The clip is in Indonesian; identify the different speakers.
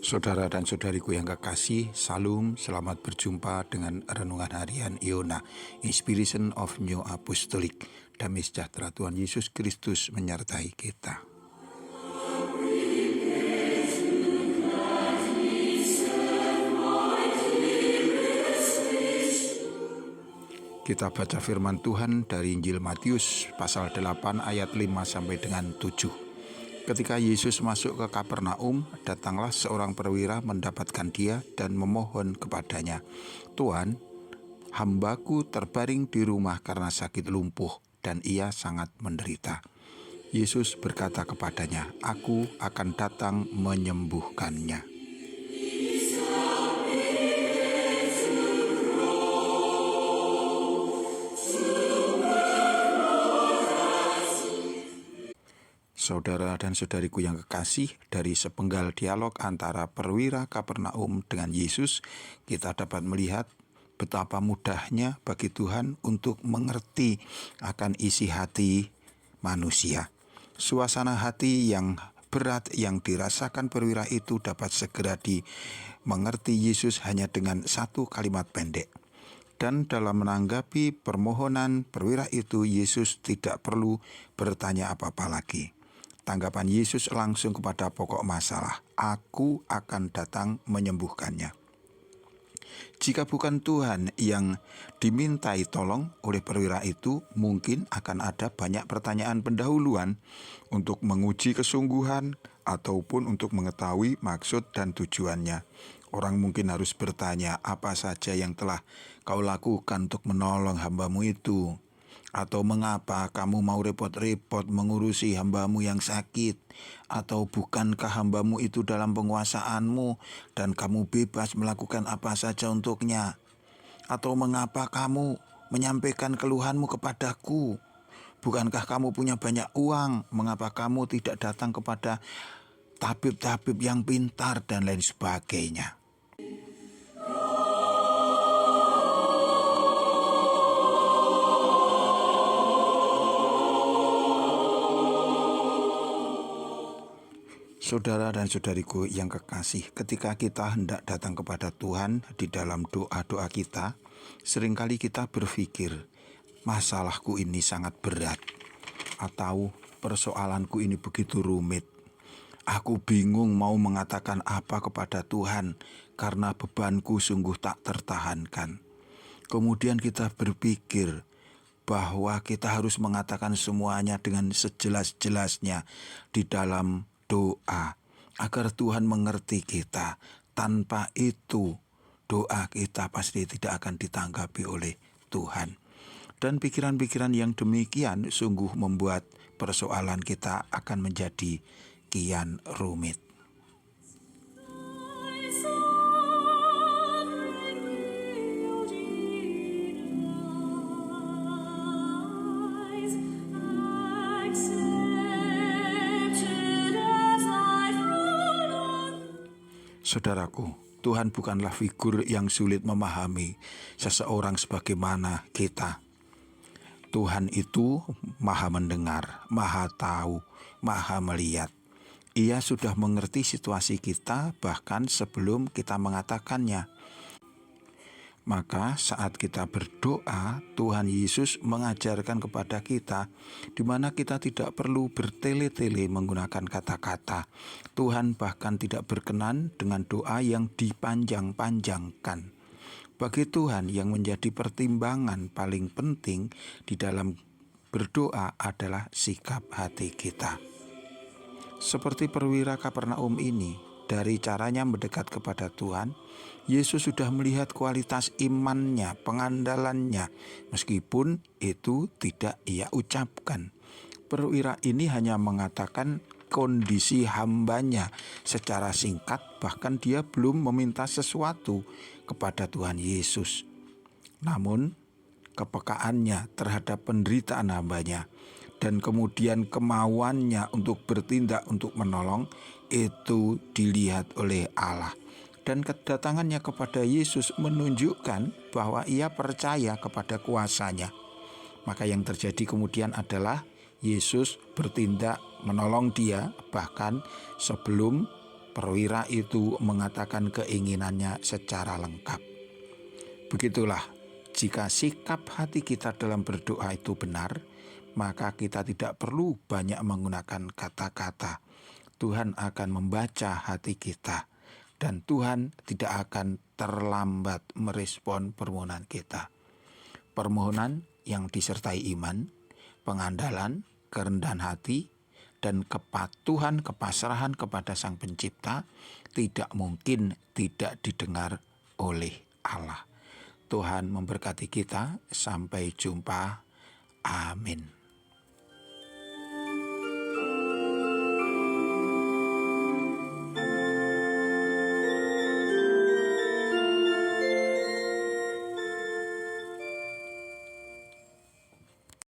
Speaker 1: Saudara dan saudariku yang kekasih, Salam, selamat berjumpa dengan Renungan Harian Iona, Inspiration of New Apostolic. Damai sejahtera Tuhan Yesus Kristus menyertai kita. Kita baca firman Tuhan dari Injil Matius pasal 8 ayat 5 sampai dengan 7. Ketika Yesus masuk ke Kapernaum, datanglah seorang perwira mendapatkan dia dan memohon kepadanya, "Tuan, hambaku terbaring di rumah karena sakit lumpuh dan ia sangat menderita." Yesus berkata kepadanya, "Aku akan datang menyembuhkannya." Saudara dan saudariku yang kekasih, dari sepenggal dialog antara perwira Kapernaum dengan Yesus, kita dapat melihat betapa mudahnya bagi Tuhan untuk mengerti akan isi hati manusia. Suasana hati yang berat yang dirasakan perwira itu dapat segera dimengerti Yesus hanya dengan satu kalimat pendek. Dan dalam menanggapi permohonan perwira itu, Yesus tidak perlu bertanya apa-apa lagi. Tanggapan Yesus langsung kepada pokok masalah, "Aku akan datang menyembuhkannya." Jika bukan Tuhan yang dimintai tolong oleh perwira itu, mungkin akan ada banyak pertanyaan pendahuluan untuk menguji kesungguhan ataupun untuk mengetahui maksud dan tujuannya. Orang mungkin harus bertanya, apa saja yang telah kau lakukan untuk menolong hambamu itu? Atau mengapa kamu mau repot-repot mengurusi hambamu yang sakit? Atau bukankah hambamu itu dalam penguasaanmu dan kamu bebas melakukan apa saja untuknya? Atau mengapa kamu menyampaikan keluhanmu kepadaku? Bukankah kamu punya banyak uang? Mengapa kamu tidak datang kepada tabib-tabib yang pintar dan lain sebagainya? Saudara dan saudariku yang kekasih, ketika kita hendak datang kepada Tuhan di dalam doa-doa kita, seringkali kita berpikir, masalahku ini sangat berat, atau persoalanku ini begitu rumit. Aku bingung mau mengatakan apa kepada Tuhan karena bebanku sungguh tak tertahankan. Kemudian kita berpikir bahwa kita harus mengatakan semuanya dengan sejelas-jelasnya di dalam doa agar Tuhan mengerti kita. Tanpa itu doa kita pasti tidak akan ditanggapi oleh Tuhan. Dan pikiran-pikiran yang demikian sungguh membuat persoalan kita akan menjadi kian rumit. Saudaraku, Tuhan bukanlah figur yang sulit memahami seseorang sebagaimana kita. Tuhan itu maha mendengar, maha tahu, maha melihat. Ia sudah mengerti situasi kita bahkan sebelum kita mengatakannya. Maka saat kita berdoa, Tuhan Yesus mengajarkan kepada kita di mana kita tidak perlu bertele-tele menggunakan kata-kata. Tuhan bahkan tidak berkenan dengan doa yang dipanjang-panjangkan. Bagi Tuhan yang menjadi pertimbangan paling penting di dalam berdoa adalah sikap hati kita. Seperti perwira Kapernaum ini, dari caranya mendekat kepada Tuhan, Yesus sudah melihat kualitas imannya, pengandalannya, meskipun itu tidak ia ucapkan. Perwira ini hanya mengatakan kondisi hambanya secara singkat, bahkan dia belum meminta sesuatu kepada Tuhan Yesus. Namun, kepekaannya terhadap penderitaan hambanya dan kemudian kemauannya untuk bertindak untuk menolong itu dilihat oleh Allah. Dan kedatangannya kepada Yesus menunjukkan bahwa ia percaya kepada kuasanya. Maka yang terjadi kemudian adalah Yesus bertindak menolong dia bahkan sebelum Perwira itu mengatakan keinginannya secara lengkap. Begitulah, jika sikap hati kita dalam berdoa itu benar, maka kita tidak perlu banyak menggunakan kata-kata. Tuhan akan membaca hati kita, dan Tuhan tidak akan terlambat merespon permohonan kita. Permohonan yang disertai iman, pengandalan, kerendahan hati, dan kepatuhan, kepasrahan kepada Sang Pencipta tidak mungkin tidak didengar oleh Allah. Tuhan memberkati kita. Sampai jumpa. Amin.